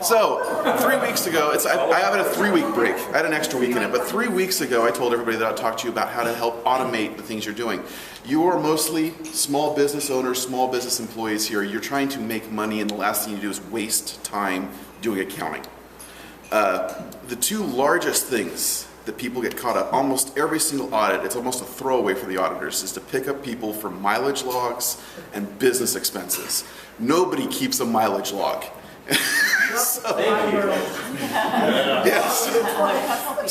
So, 3 weeks ago, I have a 3-week break. I had an extra week in it, but 3 weeks ago I told everybody that I'd talk to you about how to help automate the things you're doing. You are mostly small business owners, small business employees here. You're trying to make money, and the last thing you do is waste time doing accounting. The two largest things that people get caught up, almost every single audit, it's almost a throwaway for the auditors, is to pick up people for mileage logs and business expenses. Nobody keeps a mileage log. Yes.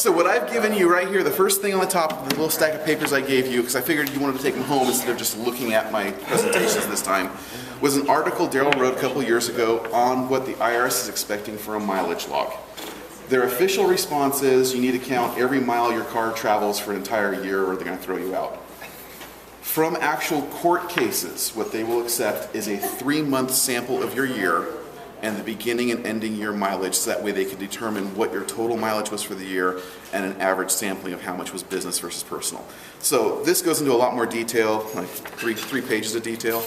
So what I've given you right here, the first thing on the top of the little stack of papers I gave you, because I figured you wanted to take them home instead of just looking at my presentations this time, was an article Daryl wrote a couple years ago on what the IRS is expecting for a mileage log. Their official response is you need to count every mile your car travels for an entire year or they're going to throw you out. From actual court cases, what they will accept is a 3-month sample of your year and the beginning and ending year mileage, so that way they can determine what your total mileage was for the year and an average sampling of how much was business versus personal. So this goes into a lot more detail, like three pages of detail.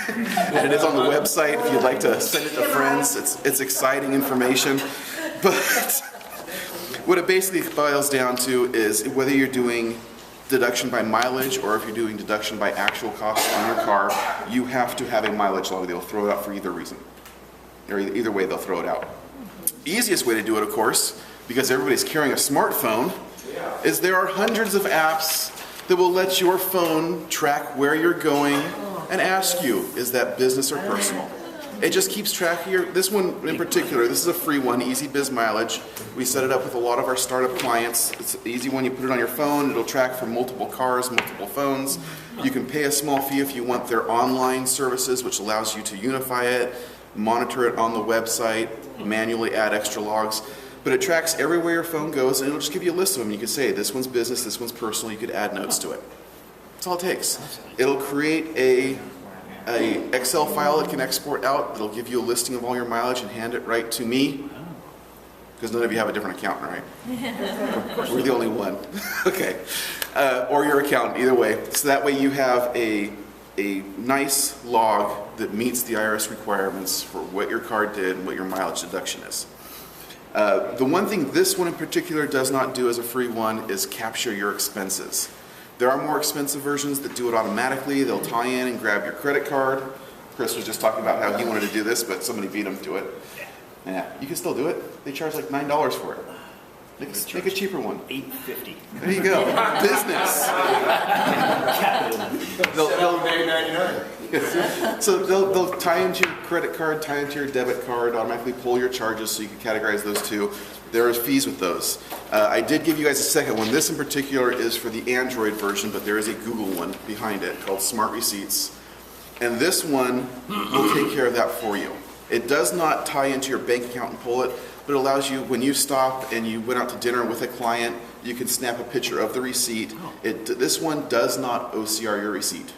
And it is on the website if you'd like to send it to friends. It's exciting information. But what it basically boils down to is whether you're doing deduction by mileage or if you're doing deduction by actual costs on your car, you have to have a mileage log. They'll throw it out for either reason. Or either way, they'll throw it out. Easiest way to do it, of course, because everybody's carrying a smartphone, is there are hundreds of apps that will let your phone track where you're going and ask you, is that business or personal? It just keeps track of your, this one in particular, this is a free one, Easy Biz Mileage. We set it up with a lot of our startup clients. It's an easy one, you put it on your phone, it'll track for multiple cars, multiple phones. You can pay a small fee if you want their online services, which allows you to unify it, monitor it on the website, manually add extra logs. But it tracks everywhere your phone goes, and it'll just give you a list of them. You can say, this one's business, this one's personal, you could add notes to it. That's all it takes. It'll create a Excel file it can export out. It'll give you a listing of all your mileage and hand it right to me. Because none of you have a different accountant, right? We're the only one. Okay. Or your accountant, either way. So that way you have a nice log that meets the IRS requirements for what your car did and what your mileage deduction is. The one thing this one in particular does not do as a free one is capture your expenses. There are more expensive versions that do it automatically. They'll tie in and grab your credit card. Chris was just talking about how he wanted to do this, but somebody beat him to it. Yeah, you can still do it. They charge like $9 for it. Make a cheaper one. $8.50. There you go. Business. So they'll tie into your credit card, tie into your debit card, automatically pull your charges so you can categorize those two. There are fees with those. I did give you guys a second one. This in particular is for the Android version, but there is a Google one behind it called Smart Receipts. And this one will take care of that for you. It does not tie into your bank account and pull it, but it allows you, when you stop and you went out to dinner with a client, you can snap a picture of the receipt. This one does not OCR your receipt.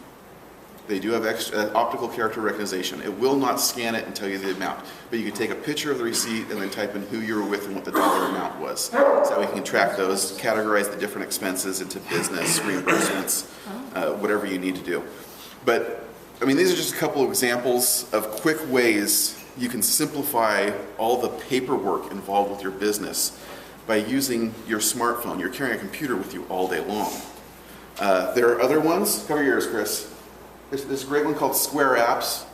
They do have optical character recognition. It will not scan it and tell you the amount, but you can take a picture of the receipt and then type in who you were with and what the dollar amount was. So we can track those, categorize the different expenses into business, reimbursements, whatever you need to do. But, I mean, these are just a couple of examples of quick ways you can simplify all the paperwork involved with your business by using your smartphone. You're carrying a computer with you all day long. There are other ones. Cover your ears, Chris. There's this great one called Square Apps.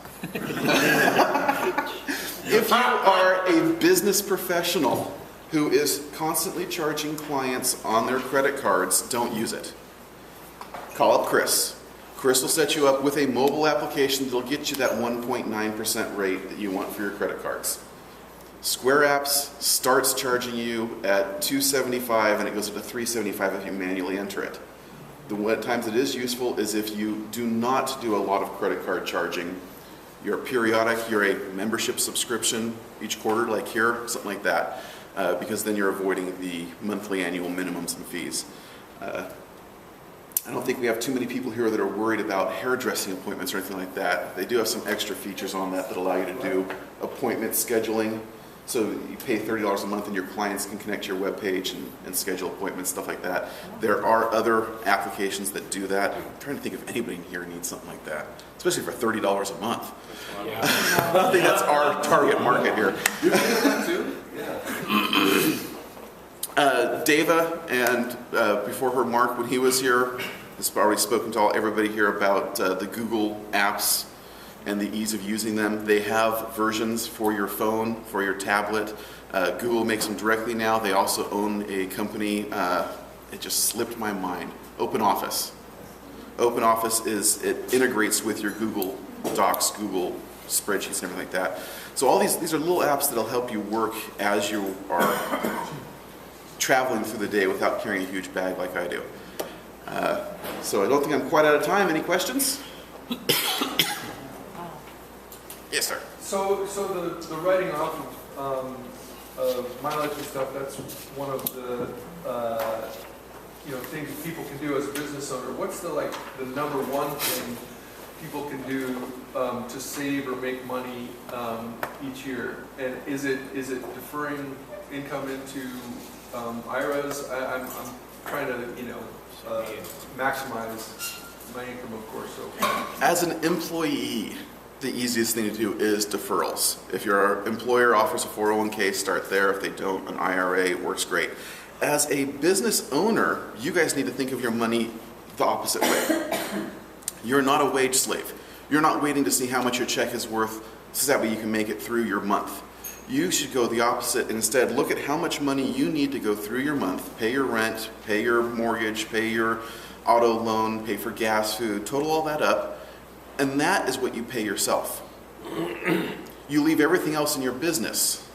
If you are a business professional who is constantly charging clients on their credit cards, don't use it. Call up Chris. Chris will set you up with a mobile application that'll get you that 1.9% rate that you want for your credit cards. Square Apps starts charging you at $275 and it goes up to $375 if you manually enter it. The times it is useful is if you do not do a lot of credit card charging. You're periodic, you're a membership subscription each quarter, like here, something like that, because then you're avoiding the monthly annual minimums and fees. I don't think we have too many people here that are worried about hairdressing appointments or anything like that. They do have some extra features on that that allow you to do appointment scheduling. So you pay $30 a month and your clients can connect to your web page and schedule appointments, stuff like that. There are other applications that do that. I'm trying to think if anybody in here needs something like that, especially for $30 a month. Yeah. I think that's our target market here. You do that too? Yeah. Dava and before her Mark, when he was here, has already spoken to everybody here about the Google apps and the ease of using them. They have versions for your phone, for your tablet. Google makes them directly now. They also own a company, it just slipped my mind, OpenOffice. OpenOffice it integrates with your Google Docs, Google spreadsheets, and everything like that. So all these are little apps that'll help you work as you are traveling through the day without carrying a huge bag like I do. So I don't think I'm quite out of time. Any questions? Yes, sir. So the writing off of mileage and stuff, that's one of the things that people can do as a business owner. What's the number one thing people can do to save or make money each year? And is it deferring income into IRAs? I'm trying to maximize my income, of course. So as an employee, the easiest thing to do is deferrals. If your employer offers a 401k, start there. If they don't, an IRA works great. As a business owner, you guys need to think of your money the opposite way. You're not a wage slave. You're not waiting to see how much your check is worth so that way you can make it through your month. You should go the opposite and instead look at how much money you need to go through your month, pay your rent, pay your mortgage, pay your auto loan, pay for gas, food, total all that up, and that is what you pay yourself. You leave everything else in your business,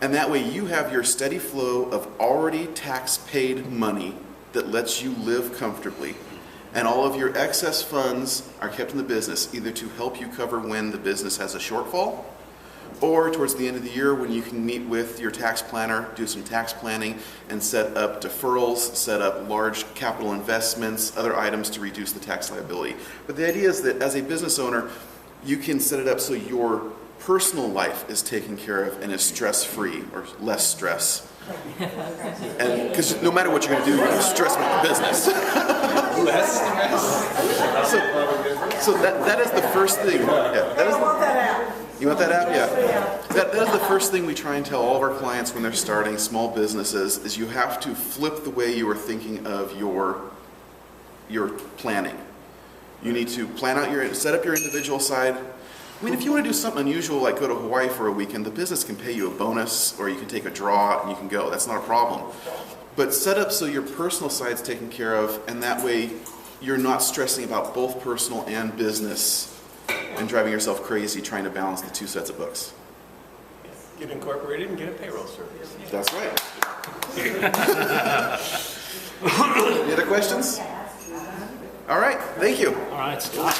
and that way you have your steady flow of already tax-paid money that lets you live comfortably, and all of your excess funds are kept in the business, either to help you cover when the business has a shortfall, or towards the end of the year when you can meet with your tax planner, do some tax planning, and set up deferrals, set up large capital investments, other items to reduce the tax liability. But the idea is that as a business owner, you can set it up so your personal life is taken care of and is stress-free, or less stress. And because no matter what you're going to do, you're going to stress about the business. less stress. So that is the first thing. Yeah, that is, I want that app. you want that app? Yeah. That is the first thing we try and tell all of our clients when they're starting small businesses is you have to flip the way you are thinking of your planning. You need to set up your individual side. I mean, if you want to do something unusual like go to Hawaii for a weekend, the business can pay you a bonus or you can take a draw and you can go. That's not a problem. But set up so your personal side's taken care of, and that way you're not stressing about both personal and business and driving yourself crazy trying to balance the two sets of books. Get incorporated and get a payroll service. That's right. Any other questions? All right, thank you. All right, Scott.